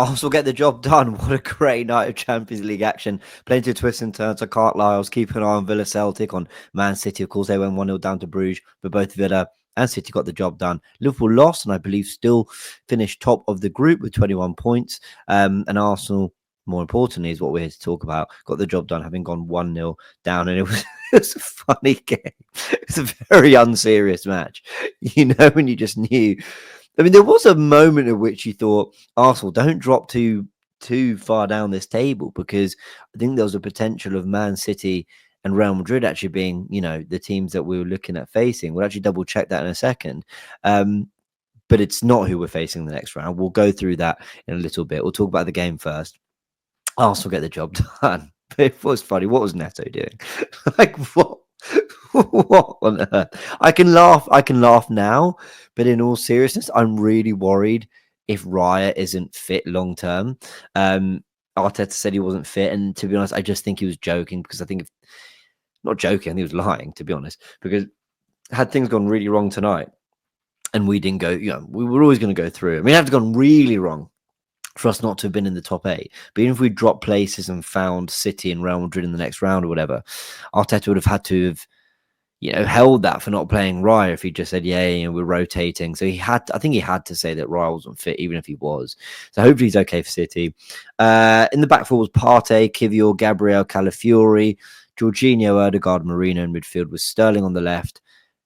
Arsenal get the job done. What a great night of Champions League action. Plenty of twists and turns. I can't lie. I was keeping an eye on Villa Celtic, on Man City. Of course, they went 1-0 down to Bruges, but both Villa and City got the job done. Liverpool lost, and I believe still finished top of the group with 21 points. And Arsenal, more importantly, is what we're here to talk about. Got the job done, having gone 1-0 down, and it was, it was a funny game. It was a very unserious match. You know, when you just knew. I mean, there was a moment in which you thought, Arsenal, don't drop too far down this table, because I think there was a potential of Man City and Real Madrid actually being, you know, the teams that we were looking at facing. We'll actually double check that in a second. But it's not who we're facing the next round. We'll go through that in a little bit. We'll talk about the game first. Arsenal get the job done. But it was funny. What was Neto doing? Like, what? What on earth? I can laugh now, but in all seriousness, I'm really worried if Raya isn't fit long term. Arteta said he wasn't fit, and to be honest, I just think he was joking, because I think, not joking, I think he was lying, to be honest, because had things gone really wrong tonight and we didn't go, you know, we were always going to go through. I mean, it had gone really wrong for us not to have been in the top 8. But even if we dropped places and found City and Real Madrid in the next round or whatever, Arteta would have had to have, you know, held that for not playing Raya if he just said, yeah, you know, we're rotating. So I think he had to say that Raya wasn't fit, even if he was. So hopefully he's okay for City. In the back four was Partey, Kivior, Gabriel, Calafiori, Jorginho, Odegaard, Marino in midfield, with Sterling on the left,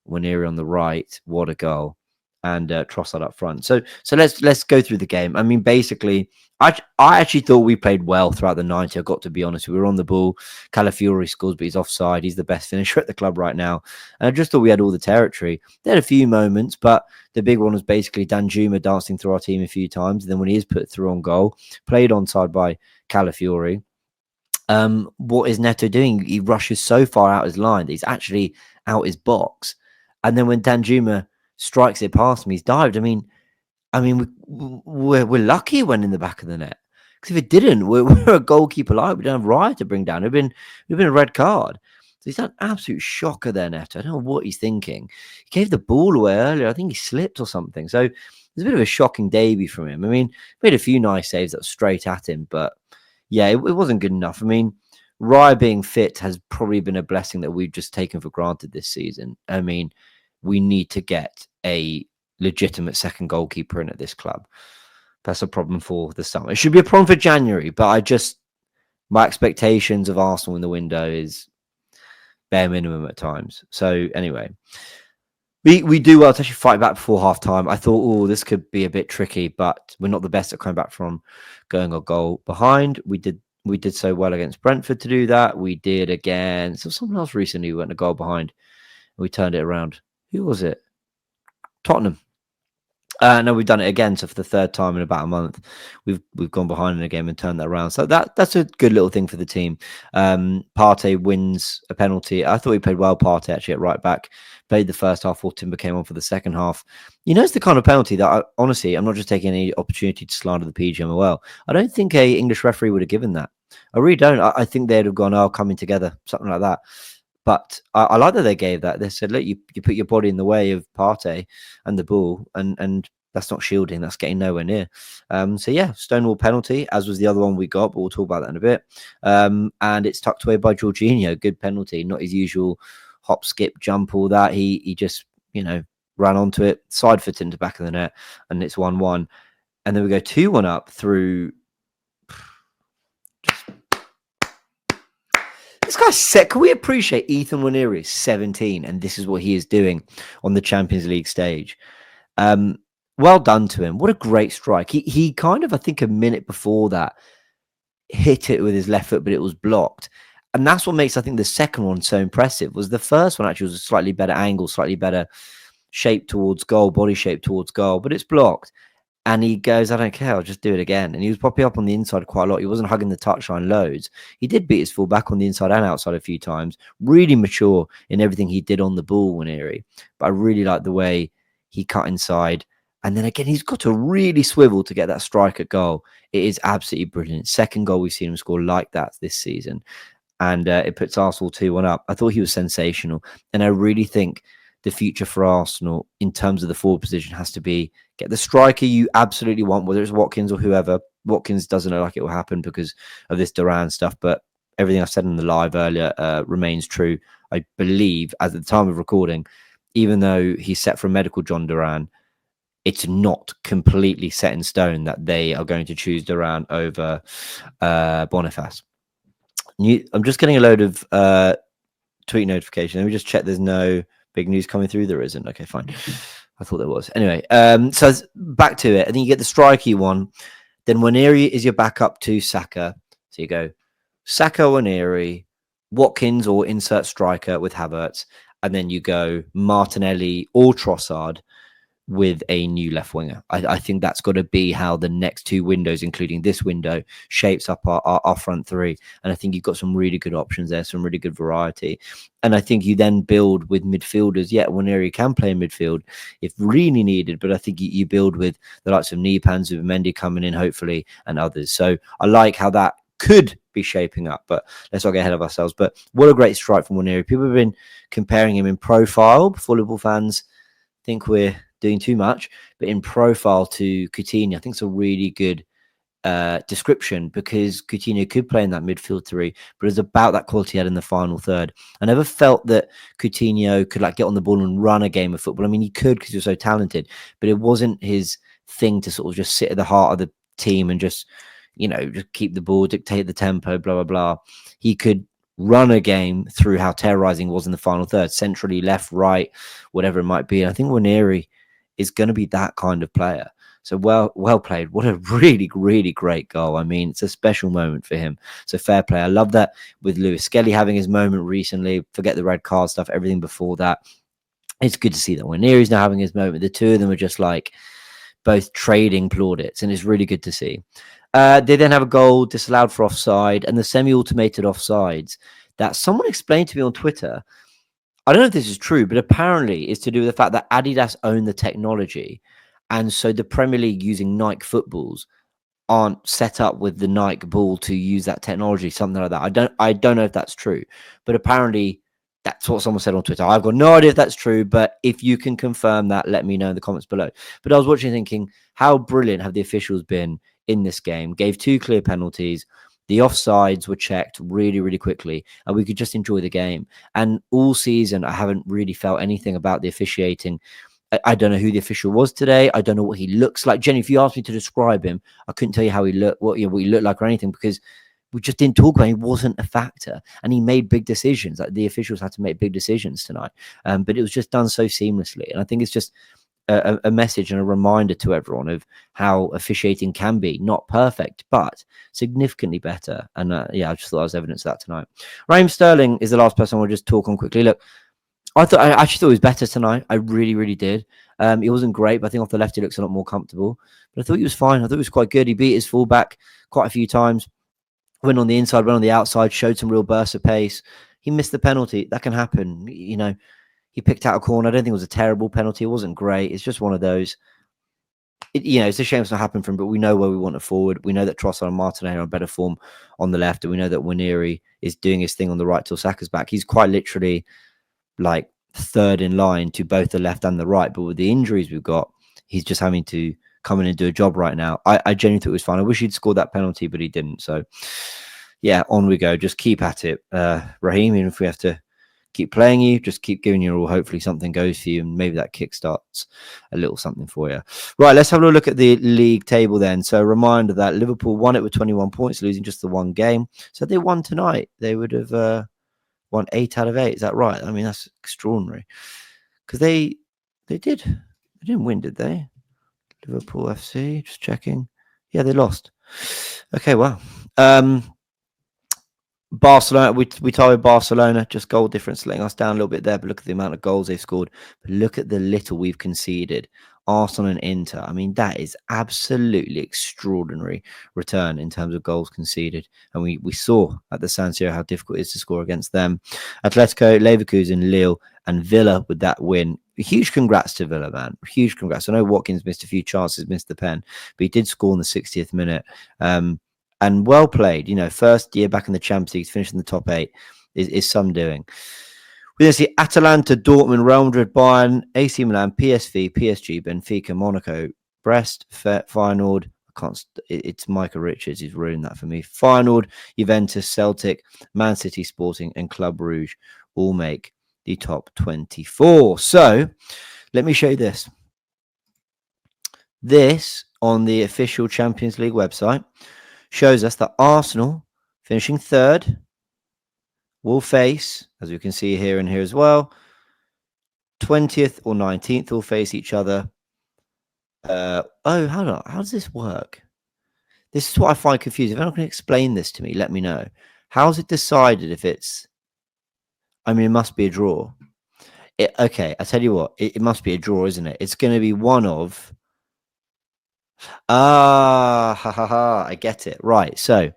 Nwaneri on the right. What a goal. And Trossard up front. So let's go through the game. I mean, basically, I actually thought we played well throughout the 90. I've got to be honest. We were on the ball. Calafiori scores, but he's offside. He's the best finisher at the club right now. And I just thought we had all the territory. They had a few moments, but the big one was basically Danjuma dancing through our team a few times. And then when he is put through on goal, played onside by Calafiori. What is Neto doing? He rushes so far out his line that he's actually out his box. And then when Danjuma strikes it past me, he's dived. I mean, we're lucky it went in the back of the net, because if it didn't, we're a goalkeeper light. We don't have Raya to bring down. It'd been a red card. So he's done an absolute shocker there, Neto. I don't know what he's thinking. He gave the ball away earlier. I think he slipped or something. So it's a bit of a shocking debut from him. I mean, we had a few nice saves that were straight at him, but yeah, it wasn't good enough. I mean, Raya being fit has probably been a blessing that we've just taken for granted this season. I mean, we need to get a legitimate second goalkeeper in at this club. That's a problem for the summer. It should be a problem for January, but my expectations of Arsenal in the window is bare minimum at times. So anyway, we do well to actually fight back before half time. I thought, oh, this could be a bit tricky, but we're not the best at coming back from going a goal behind. We did so well against Brentford to do that. We did again. So someone else recently went a goal behind. We turned it around. Who was it? Tottenham. No, we've done it again. So for the third time in about a month, we've gone behind in a game and turned that around. So that's a good little thing for the team. Partey wins a penalty. I thought he played well, Partey, actually, at right back. Played the first half, or Timber came on for the second half. You know, it's the kind of penalty that, honestly, I'm not just taking any opportunity to slander the PGMOL. I don't think a English referee would have given that. I really don't. I think they'd have gone, oh, coming together, something like that. But I like that they gave that. They said, look, you put your body in the way of Partey and the ball, and that's not shielding. That's getting nowhere near. So, yeah, Stonewall penalty, as was the other one we got, but we'll talk about that in a bit. And it's tucked away by Jorginho. Good penalty, not his usual hop, skip, jump, all that. He just, you know, ran onto it, side foot into the back of the net, and it's 1-1. And then we go 2-1 up through... This guy's set. Can we appreciate Ethan Nwaneri is 17, and this is what he is doing on the Champions League stage? Well done to him. What a great strike. He kind of, I think, a minute before that, hit it with his left foot, but it was blocked. And that's what makes, I think, the second one so impressive. Was the first one actually was a slightly better angle, slightly better shape towards goal, body shape towards goal, but it's blocked. And he goes, I don't care, I'll just do it again. And he was popping up on the inside quite a lot. He wasn't hugging the touchline loads. He did beat his full back on the inside and outside a few times. Really mature in everything he did on the ball, Nwaneri. But I really like the way he cut inside. And then again, he's got to really swivel to get that strike at goal. It is absolutely brilliant. Second goal we've seen him score like that this season. And it puts Arsenal 2-1 up. I thought he was sensational. And I really think the future for Arsenal in terms of the forward position has to be get the striker you absolutely want, whether it's Watkins or whoever, Watkins doesn't look like it will happen because of this Duran stuff, but everything I said in the live earlier remains true. I believe, as at the time of recording, even though he's set for a medical John Duran, it's not completely set in stone that they are going to choose Duran over Boniface. I'm just getting a load of tweet notification. Let me just check there's no big news coming through. There isn't. Okay, fine. I thought there was. Anyway, so back to it. I think you get the strikey one. Then Nwaneri is your backup to Saka. So you go Saka, Nwaneri, Watkins or insert striker with Havertz. And then you go Martinelli or Trossard with a new left winger. I think that's got to be how the next two windows, including this window, shapes up our front three. And I think you've got some really good options there, some really good variety. And I think you then build with midfielders. Yeah, Nwaneri can play in midfield if really needed, but I think you build with the likes of Nipans, Mendy coming in, hopefully, and others. So I like how that could be shaping up, but let's not get ahead of ourselves. But what a great strike from Nwaneri. People have been comparing him in profile. Before Liverpool fans think we're doing too much, but in profile to Coutinho, I think it's a really good description, because Coutinho could play in that midfield three, but it's about that quality he had in the final third. I never felt that Coutinho could like get on the ball and run a game of football. I mean, he could because he was so talented, but it wasn't his thing to sort of just sit at the heart of the team and just, you know, just keep the ball, dictate the tempo, blah, blah, blah. He could run a game through how terrorizing was in the final third, centrally, left, right, whatever it might be. And I think Nwaneri is going to be that kind of player. So well played. What a really, really great goal. I mean, it's a special moment for him. So fair play. I love that with Lewis Skelly having his moment recently. Forget the red card stuff, everything before that. It's good to see that Nwaneri's now having his moment. The two of them are just like both trading plaudits, and it's really good to see. They then have a goal disallowed for offside, and the semi-automated offsides that someone explained to me on Twitter. I don't know if this is true, but apparently it's to do with the fact that Adidas own the technology. And so the Premier League using Nike footballs aren't set up with the Nike ball to use that technology, something like that. I don't know if that's true, but apparently that's what someone said on Twitter. I've got no idea if that's true, but if you can confirm that, let me know in the comments below. But I was watching thinking, how brilliant have the officials been in this game? Gave 2 clear penalties. The offsides were checked really, really quickly, and we could just enjoy the game. And all season, I haven't really felt anything about the officiating. I don't know who the official was today. I don't know what he looks like. Jenny, if you asked me to describe him, I couldn't tell you how he looked, what he looked like or anything, because we just didn't talk about him. He wasn't a factor, and he made big decisions. Like the officials had to make big decisions tonight, but it was just done so seamlessly. And I think it's just a message and a reminder to everyone of how officiating can be not perfect, but significantly better. And yeah, I just thought I was evidence of that tonight. Raheem Sterling is the last person I want to just talk on quickly. Look, I actually thought he was better tonight. I really, really did. He wasn't great, but I think off the left he looks a lot more comfortable. But I thought he was fine. I thought he was quite good. He beat his fullback quite a few times. Went on the inside, went on the outside, showed some real bursts of pace. He missed the penalty. That can happen. You know, he picked out a corner. I don't think it was a terrible penalty. It wasn't great. It's just one of those. You know, it's a shame it's not happened for him, but we know where we want it forward. We know that Trossard and Martinelli are in better form on the left, and we know that Nwaneri is doing his thing on the right till Saka's back. He's quite literally like third in line to both the left and the right. But with the injuries we've got, he's just having to come in and do a job right now. I genuinely thought it was fine. I wish he'd scored that penalty, but he didn't. So yeah, on we go. Just keep at it, Raheem. Even if we have to keep playing you, just keep giving you all. Hopefully something goes for you, and maybe that kickstarts a little something for you. Right, let's have a look at the league table then. So a reminder that Liverpool won it with 21 points, losing just the one game. So if they won tonight, they would have won 8 out of 8. Is that right? I mean, that's extraordinary, because they didn't win, did they? Liverpool FC, just checking. Yeah, they lost. Okay, well, Barcelona, we targeted Barcelona, just goal difference letting us down a little bit there, but look at the amount of goals they've scored. But look at the little we've conceded. Arsenal and Inter, I mean, that is absolutely extraordinary return in terms of goals conceded. And we saw at the San Siro how difficult it is to score against them. Atletico, Leverkusen, Lille, and Villa with that win. Huge congrats to Villa, man. Huge congrats. I know Watkins missed a few chances, missed the pen, but he did score in the 60th minute. And well played. You know, first year back in the Champions League, finishing the top 8 is some doing. We then see Atalanta, Dortmund, Real Madrid, Bayern, AC Milan, PSV, PSG, Benfica, Monaco, Brest, Feyenoord, It's Micah Richards who's ruined that for me. Feyenoord, Juventus, Celtic, Man City, Sporting, and Club Rouge all make the top 24. So let me show you this. This on the official Champions League website shows us that Arsenal, finishing third, will face, as we can see here and here as well, 20th or 19th will face each other. How does this work? This is what I find confusing. If anyone can explain this to me, let me know. How's it decided if it's... I mean, it must be a draw. Okay, I tell you what, it must be a draw, isn't it? It's going to be one of... I get it. Right, so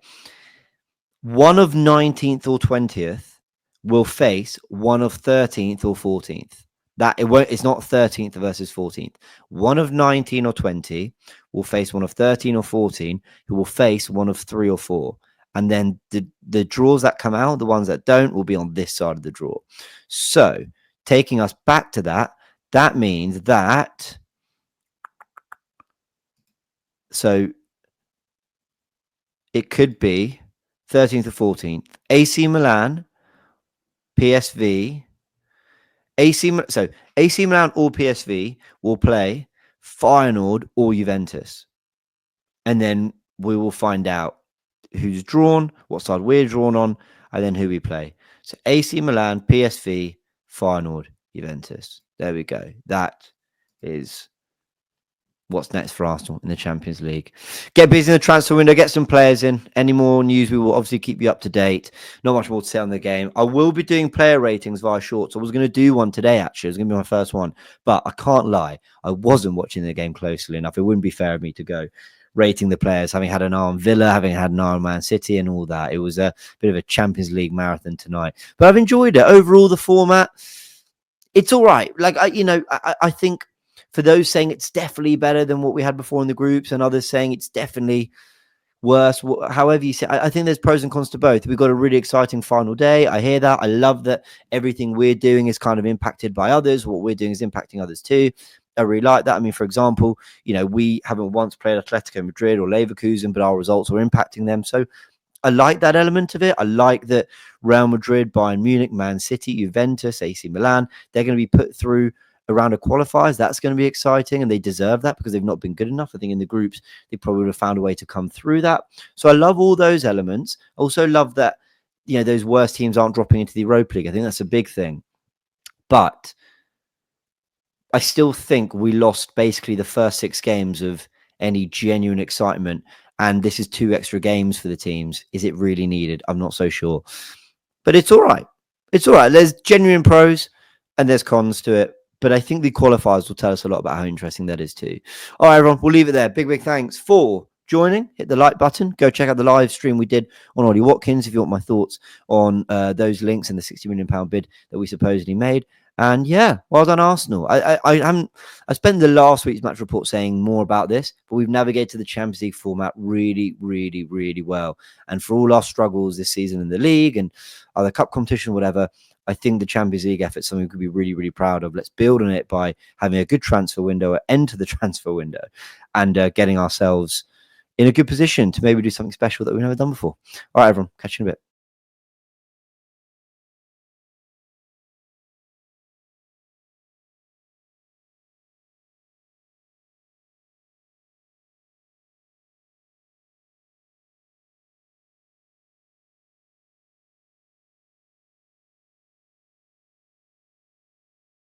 one of 19th or 20th will face one of 13th or 14th. It's not 13th versus 14th. One of 19 or 20 will face one of 13 or 14, who will face one of 3 or 4. And then the draws that come out, the ones that don't, will be on this side of the draw. So, taking us back to that means that... So, it could be 13th or 14th. AC Milan, PSV... AC Milan or PSV will play Feyenoord or Juventus. And then we will find out who's drawn, what side we're drawn on, and then who we play. So AC Milan, PSV, Feyenoord, Juventus. There we go. That is what's next for Arsenal in the Champions League. Get busy in the transfer window, get some players in. Any more news, we will obviously keep you up to date. Not much more to say on the game. I will be doing player ratings via shorts. I was going to do one today, actually. It was going to be my first one. But I can't lie. I wasn't watching the game closely enough. It wouldn't be fair of me to go rating the players, having had an eye on Villa, having had an eye on Man City and all that. It was a bit of a Champions League marathon tonight. But I've enjoyed it. Overall, the format, it's all right. Like, I think... For those saying it's definitely better than what we had before in the groups, and others saying it's definitely worse, however you say, I think there's pros and cons to both. We've got a really exciting final day. I hear that. I love that everything we're doing is kind of impacted by others. What we're doing is impacting others too. I really like that. I mean, for example, we haven't once played Atletico Madrid or Leverkusen, but our results are impacting them. So I like that element of it. I like that Real Madrid, Bayern Munich, Man City, Juventus, AC Milan, they're going to be put through a round of qualifiers. That's going to be exciting, and they deserve that because they've not been good enough. I think in the groups, they probably would have found a way to come through that. So I love all those elements. I also love that, those worst teams aren't dropping into the Europa League. I think that's a big thing. But I still think we lost basically the first 6 games of any genuine excitement. And this is 2 extra games for the teams. Is it really needed? I'm not so sure. But it's all right. It's all right. There's genuine pros and there's cons to it. But I think the qualifiers will tell us a lot about how interesting that is too. All right, everyone, we'll leave it there. Big thanks for joining. Hit the like button. Go check out the live stream we did on Ollie Watkins if you want my thoughts on those links and the £60 million bid that we supposedly made. And yeah, well done, Arsenal. I spent the last week's match report saying more about this, but we've navigated the Champions League format really, really, really well. And for all our struggles this season in the league and other cup competition, whatever, I think the Champions League effort is something we could be really, really proud of. Let's build on it by having a good transfer window, an end to the transfer window, and getting ourselves in a good position to maybe do something special that we've never done before. All right, everyone, catch you in a bit.